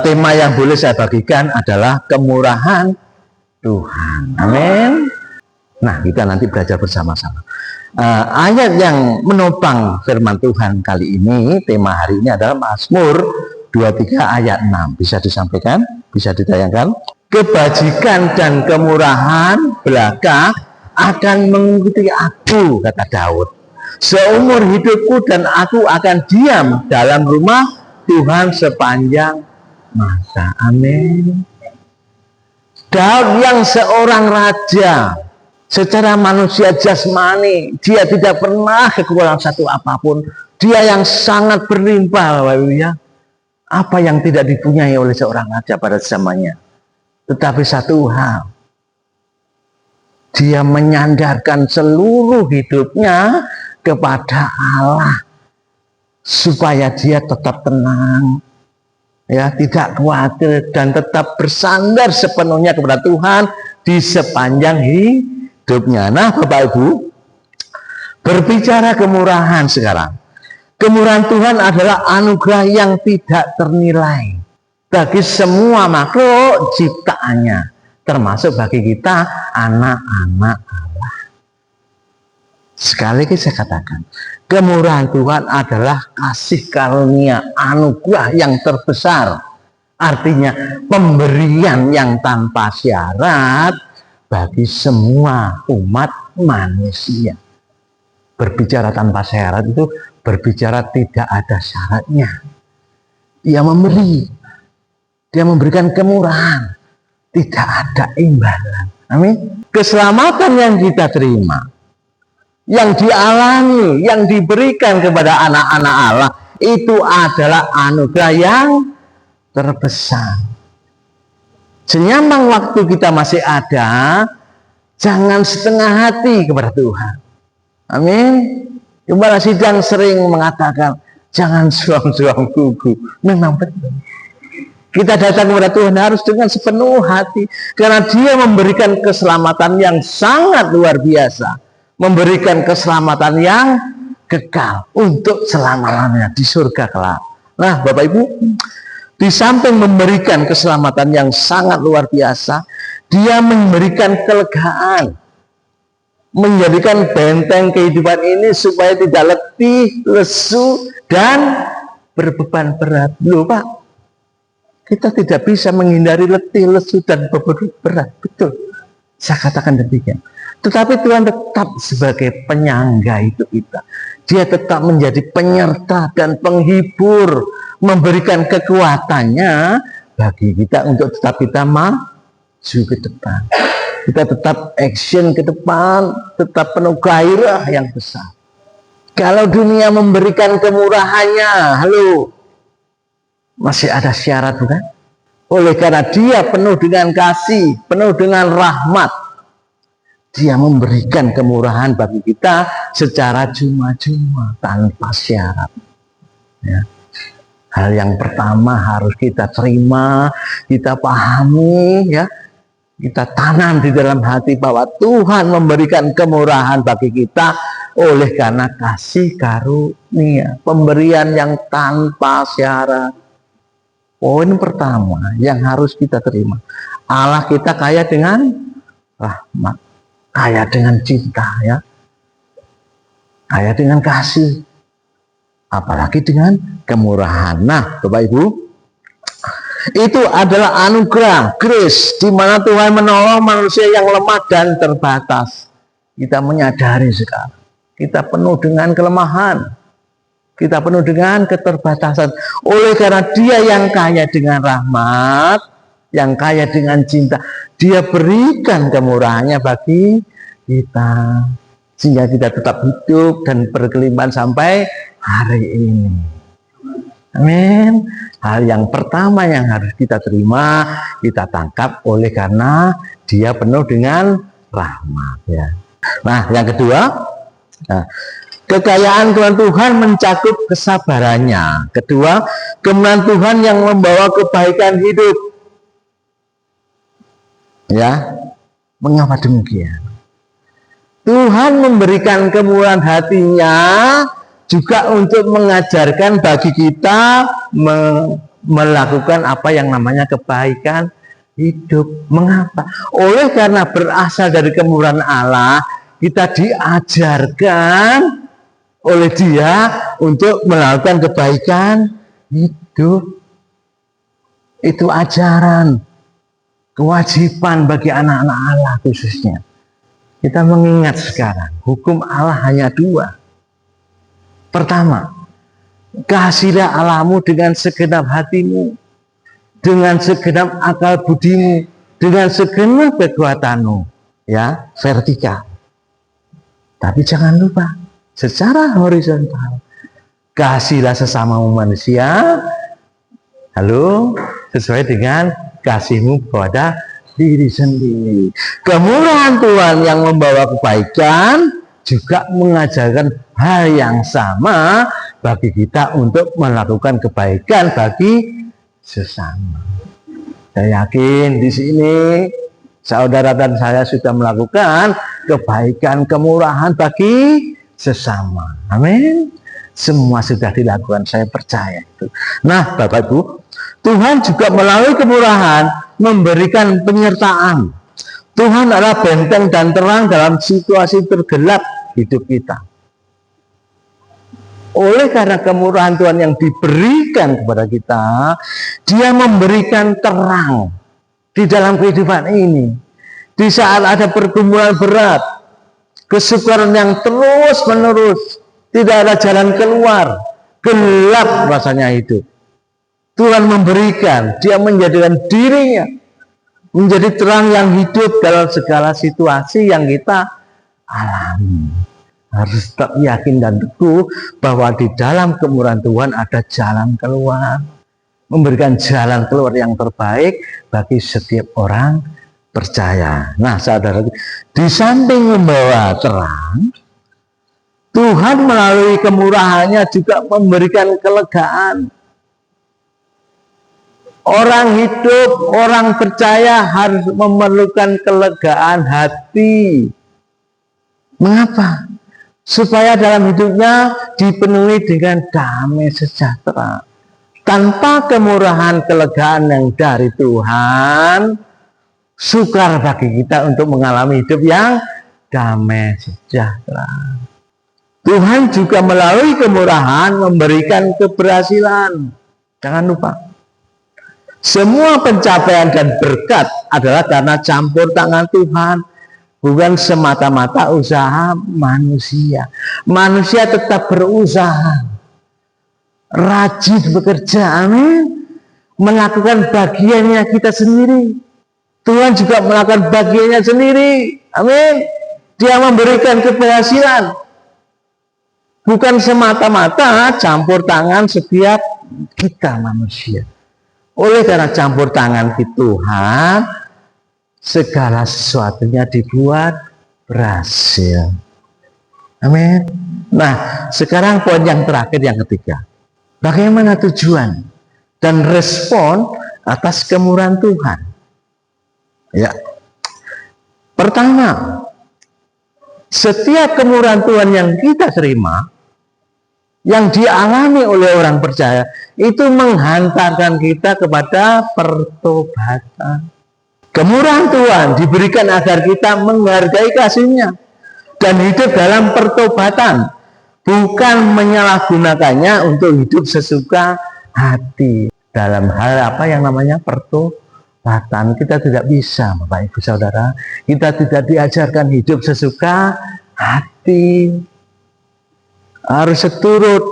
tema yang boleh saya bagikan adalah kemurahan Tuhan. Amin. Nah, kita nanti belajar bersama-sama. Ayat yang menopang firman Tuhan kali ini, tema hari ini adalah Mazmur 23 ayat 6. Bisa disampaikan? Bisa ditayangkan? Kebajikan dan kemurahan belaka akan mengikuti aku, kata Daud. Seumur hidupku dan aku akan diam dalam rumah Tuhan sepanjang masa. Amin. Daud yang seorang raja, secara manusia jasmani, dia tidak pernah kekurangan satu apapun. Dia yang sangat berlimpah, Bapak Ibu ya. Apa yang tidak dipunyai oleh seorang raja pada zamannya. Tetapi satu hal, dia menyandarkan seluruh hidupnya kepada Allah, supaya dia tetap tenang, ya, tidak khawatir, dan tetap bersandar sepenuhnya kepada Tuhan di sepanjang hidupnya. Nah, Bapak Ibu, berbicara kemurahan sekarang. Kemurahan Tuhan adalah anugerah yang tidak ternilai bagi semua makhluk ciptaannya, termasuk bagi kita anak-anak Allah. Sekali lagi saya katakan, kemurahan Tuhan adalah kasih karunia, anugerah yang terbesar. Artinya pemberian yang tanpa syarat bagi semua umat manusia. Berbicara tanpa syarat itu berbicara tidak ada syaratnya. Dia memberi, dia memberikan kemurahan, tidak ada imbalan. Amin. Keselamatan yang kita terima, yang dialami, yang diberikan kepada anak-anak Allah, itu adalah anugerah yang terbesar. Senyambang waktu kita masih ada, jangan setengah hati kepada Tuhan. Amin. Gembala Sidang sering mengatakan, jangan suam-suam kuku. Memang betul. Kita datang kepada Tuhan harus dengan sepenuh hati, karena Dia memberikan keselamatan yang sangat luar biasa, memberikan keselamatan yang kekal untuk selama-lamanya di surga kelak. Nah, Bapak Ibu, di samping memberikan keselamatan yang sangat luar biasa, Dia memberikan kelegaan, menjadikan benteng kehidupan ini supaya tidak letih, lesu, dan berbeban berat. Loh Pak, kita tidak bisa menghindari letih, lesu, dan beban berat. Betul, saya katakan demikian. Tetapi Tuhan tetap sebagai penyangga hidup kita. Dia tetap menjadi penyerta dan penghibur, memberikan kekuatannya bagi kita untuk tetap kita maju ke depan. Kita tetap action ke depan, tetap penuh gairah yang besar. Kalau dunia memberikan kemurahannya, halo, masih ada syarat bukan? Oleh karena Dia penuh dengan kasih, penuh dengan rahmat, Dia memberikan kemurahan bagi kita secara cuma-cuma, tanpa syarat. Ya. Hal yang pertama harus kita terima, kita pahami, ya. Kita tanam di dalam hati bahwa Tuhan memberikan kemurahan bagi kita oleh karena kasih karunia, pemberian yang tanpa syarat. Poin pertama yang harus kita terima, Allah kita kaya dengan rahmat, kaya dengan cinta, ya, kaya dengan kasih, apalagi dengan kemurahan. Nah, Bapak Ibu, itu adalah anugerah, grace, di mana Tuhan menolong manusia yang lemah dan terbatas. Kita menyadari sekarang, kita penuh dengan kelemahan, kita penuh dengan keterbatasan. Oleh karena Dia yang kaya dengan rahmat, yang kaya dengan cinta, Dia berikan kemurahannya bagi kita, sehingga kita tetap hidup dan berkelimpahan sampai hari ini. Amin. Hal yang pertama yang harus kita terima, kita tangkap oleh karena Dia penuh dengan rahmat, ya. Nah, yang kedua, kekayaan Tuhan mencakup kesabarannya. Kedua, kemurahan Tuhan yang membawa kebaikan hidup. Ya, mengapa demikian? Tuhan memberikan kemurahan hatinya juga untuk mengajarkan bagi kita melakukan apa yang namanya kebaikan hidup. Mengapa? Oleh karena berasal dari kemurahan Allah, kita diajarkan oleh Dia untuk melakukan kebaikan hidup. Itu ajaran, kewajiban bagi anak-anak Allah khususnya. Kita mengingat sekarang, hukum Allah hanya dua. Pertama, kasihilah Allahmu dengan segenap hatimu, dengan segenap akal budimu, dengan segenap kekuatanmu. Ya, vertikal. Tapi jangan lupa, secara horizontal, kasihilah sesama manusia, sesuai dengan kasihmu kepada diri sendiri. Kemurahan Tuhan yang membawa kebaikan juga mengajarkan hal yang sama bagi kita untuk melakukan kebaikan bagi sesama. Saya yakin di sini saudara dan saya sudah melakukan kebaikan, kemurahan bagi sesama. Amin. Semua sudah dilakukan, saya percaya itu. Nah, Bapak Ibu, Tuhan juga melalui kemurahan memberikan penyertaan. Tuhan adalah benteng dan terang dalam situasi tergelap hidup kita. Oleh karena kemurahan Tuhan yang diberikan kepada kita, Dia memberikan terang di dalam kehidupan ini. Di saat ada pergumulan berat, kesukaran yang terus menerus, tidak ada jalan keluar, gelap rasanya hidup, Tuhan memberikan, Dia menjadikan dirinya menjadi terang yang hidup dalam segala situasi yang kita alami. Harus tetap yakin dan teguh bahwa di dalam kemurahan Tuhan ada jalan keluar, memberikan jalan keluar yang terbaik bagi setiap orang percaya. Nah, saudara, di samping membawa terang, Tuhan melalui kemurahannya juga memberikan kelegaan. Orang hidup, orang percaya harus memerlukan kelegaan hati. Mengapa? Supaya dalam hidupnya dipenuhi dengan damai sejahtera. Tanpa kemurahan kelegaan yang dari Tuhan, sukar bagi kita untuk mengalami hidup yang damai sejahtera. Tuhan juga melalui kemurahan memberikan keberhasilan. Jangan lupa, semua pencapaian dan berkat adalah karena campur tangan Tuhan, bukan semata-mata usaha manusia. Manusia tetap berusaha, rajin bekerja, amin, melakukan bagiannya kita sendiri. Tuhan juga melakukan bagiannya sendiri, amin. Dia memberikan keberhasilan, bukan semata-mata campur tangan setiap kita manusia. Oleh karena campur tangan di Tuhan, segala sesuatunya dibuat berhasil. Amin. Nah, sekarang poin yang terakhir, yang ketiga. Bagaimana tujuan dan respon atas kemurahan Tuhan? Ya. Pertama, setiap kemurahan Tuhan yang kita terima, yang dialami oleh orang percaya, itu menghantarkan kita kepada pertobatan. Kemurahan Tuhan diberikan agar kita menghargai kasih-Nya dan hidup dalam pertobatan, bukan menyalahgunakannya untuk hidup sesuka hati. Dalam hal apa yang namanya pertobatan, kita tidak bisa, Bapak Ibu Saudara, kita tidak diajarkan hidup sesuka hati. Harus seturut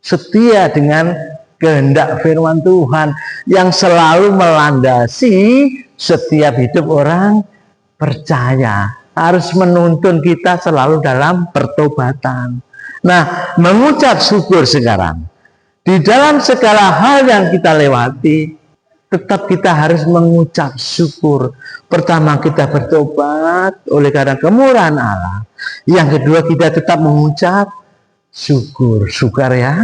setia dengan kehendak firman Tuhan yang selalu melandasi setiap hidup orang percaya. Harus menuntun kita selalu dalam pertobatan. Nah, mengucap syukur sekarang, di dalam segala hal yang kita lewati, tetap kita harus mengucap syukur. Pertama, kita bertobat oleh karena kemurahan Allah. Yang kedua, kita tetap mengucap syukur. Sukar ya?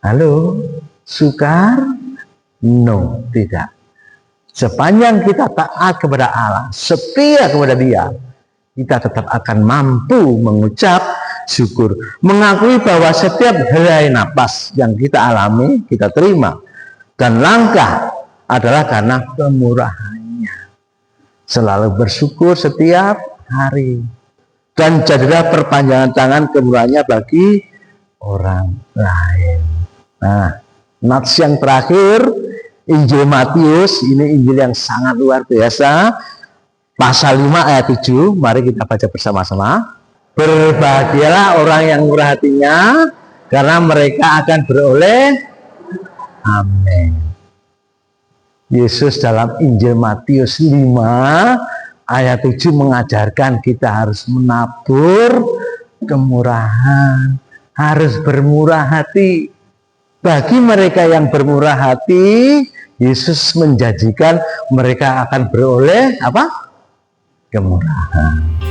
Halo? Sukar? No, tidak. Sepanjang kita taat kepada Allah, setia kepada Dia, kita tetap akan mampu mengucap syukur. Mengakui bahwa setiap helai napas yang kita alami, kita terima dan langka adalah karena kemurahannya. Selalu bersyukur setiap hari, dan jadilah perpanjangan tangan kemurahannya bagi orang lain. Nah, nats yang terakhir, Injil Matius, ini Injil yang sangat luar biasa. Pasal 5 ayat 7, mari kita baca bersama-sama. Berbahagialah orang yang murah hatinya, karena mereka akan beroleh. Amin. Yesus dalam Injil Matius 5 ayat 7 mengajarkan kita harus menabur kemurahan, harus bermurah hati. Bagi mereka yang bermurah hati, Yesus menjanjikan mereka akan beroleh apa? Kemurahan.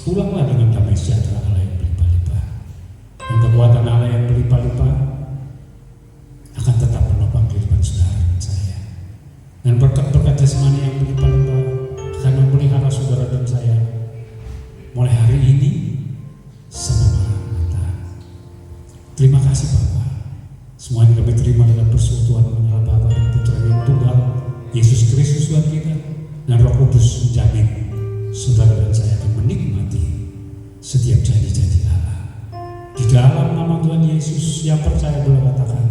Pulanglah dengan damai sejahtera Allah yang berlimpah-limpah, dan kekuatan Allah yang berlimpah-limpah akan tetap menopang kehidupan saudara dan saya. Dan berkat-berkat jasmani yang berlimpah-limpah akan memelihara saudara dan saya mulai hari ini sampai maranatha. Terima kasih Bapa. Semua yang kami terima dalam persekutuan mengenal Bapa dan Putra yang Tunggal, Yesus Kristus Tuhan kita, dan Roh Kudus menjamin saudara dan saya akan menikmati setiap janji-janji Allah. Di dalam nama Tuhan Yesus yang percaya boleh katakan